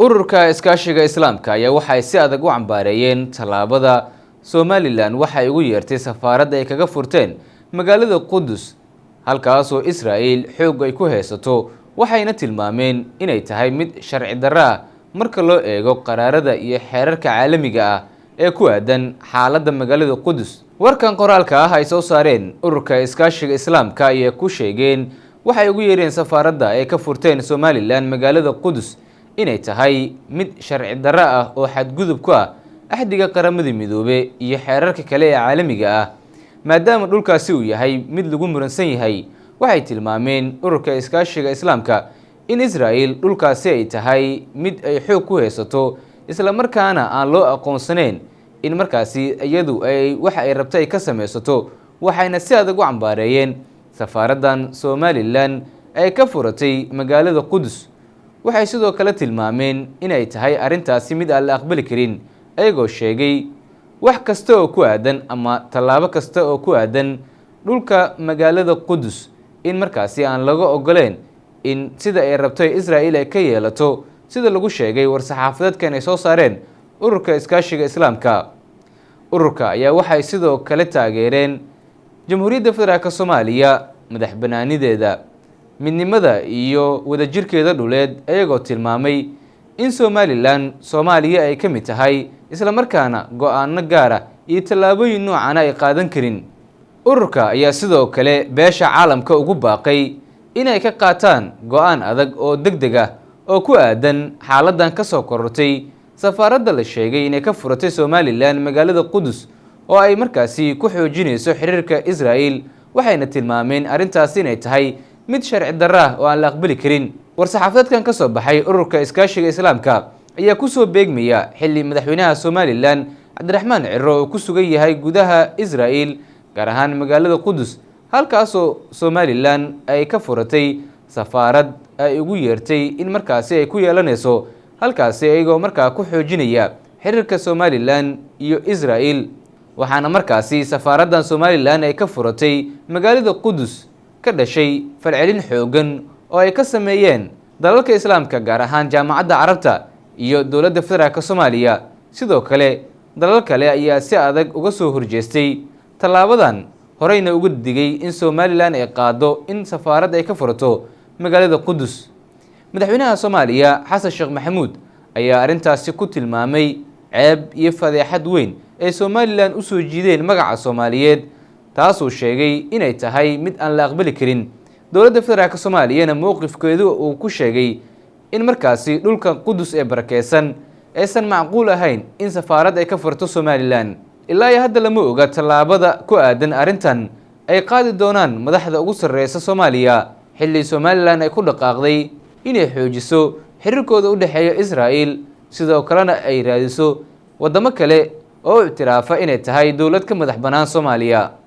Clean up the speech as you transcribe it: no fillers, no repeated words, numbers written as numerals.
ururka iskaashiga islaamka ayaa waxay si adag u cambaareeyeen tallaabada Somaliland waxay ugu yeertay safaaradda ay kaga furteen magaalada Qudus halkaasoo Israa'iil xoog ay ku haysato waxayna tilmaameen inay tahay mid sharci darro ah marka loo eego qaraarada iyo xeerarka caalamiga ah ee ku aadan xaaladda magaalada Qudus. Warkan qoraalka ah ay soo saareen ururka iskaashiga islaamka ayaa ku sheegeen waxay ugu yeereen safaaradda ay ka furteen Somaliland magaalada Qudus inay tahay mid sharci darro ah oo xadgudub ku ah axdiga qaramada midoobay iyo xeerarka kale ee caalamiga ah maadaama dhulkaasi uu yahay mid lagu muransan yahay. Waxay tilmaameen ururka iskaashiga islaamka in Israa'iil dhulkaasi ay tahay mid ay xoog ku haysato isla markaana aan loo aqoonsaneyn in markaasi iyadu ay waxa ay rabto ay ka sameysato, waxayna si adag u cambaareeyeen safaaraddan Somaliland ay ka furatay magaalada Qudus. Waxay sidoo kale tilmaameen inay tahay arintaasi mid aan la aqbali karin ayagoo sheegay wax kasta oo ku aadan ama tallaabo kasta oo ku aadan dhulka magaalada Qudus in markaasi aan laga ogoleen in sida ay rabto Israa'iil ay ka yeelato sida lagu sheegay war-saxaafadeedkan ay soo saareen ururka iskaashiga islaamka. Ururka ayaa waxay sidoo kale taageereen Jamhuuriyadda Federaalka Soomaaliya madax bannaanideeda, midnimada iyo wadajirkeeda dhuleed ayagoo tilmaamay in Somaliland Soomaaliya ay ka mid tahay isla markaana go'aano gaar ah iyo tallaabooyin noocan ay qaadan karin. Ururka ayaa sidoo kale beesha caalamka ugu baaqay inay ka qaataan go'aan adag oo degdeg ah oo ku aadan xaaladdan ka soo korortay safaaradda la sheegay inay ka furatay Somaliland magaalada Qudus oo ay markaasi ku xoojinayso xiriirka Israa'iil. Waxayna tilmaameen arintaasi inay tahay mid sharci darro ah oo aan la aqbali karin. War-saxaafadeedkan ka soo baxay ururka iskaashiga islaamka ayaa ku soo beegmaya xilli madaxweynaha Somaliland Cabdiraxmaan Ciro oo ku sugan yahay gudaha Israa'iil gaar ahaan magaalada Qudus halkaasoo Somaliland ay ka furatay safaarad ay ugu yeertay in markaasi ay ku yeelanayso halkaasi ayagoo markaa ku xoojinaya xiriirka Somaliland iyo Israa'iil. Waxaana markaasi safaaraddan Somaliland ay ka furatay magaalada Qudus ka dhashay falcelin xoogan oo ay ka sameeyeen dalalka islaamka gaar ahaan jaamacadda Carabta iyo dowladda Federaalka Soomaaliya. Sidoo kale dalal kale ayaa si adag uga soo horjeestay tallaabadan, horeyna uga digay in Somaliland ay qaado in safaarad ay ka furato magaalada Qudus. Madaxweynaha Soomaaliya Xasan Sheekh Maxamuud ayaa arintaasi ku tilmaamay ceeb iyo fadeexad weyn ee Somaliland u soo jiideen magaca Soomaaliyeed, taasoo sheegay inay tahay mid aan la aqbali karin. Dowladda Federaalka Soomaaliyana mowqifkeedu uu ku sheegay in markaasi dhulka Qudus ee barakeysan aysan macquul ahayn in safaarad ay ka furto Somaliland. Ilaa iyo hadda lama oga tallaabada ku aadan arintan ay qaadi doonaan madaxda ugu sarreysa Soomaaliya xilli Somaliland ay ku dhaqaaqday inay xoojiso xiriirkooda u dhexeeya Israa'iil sidoo kalena ay raadiso wadamo kale oo ictiraafa inay tahay dowlad ka madax bannaan Soomaaliya.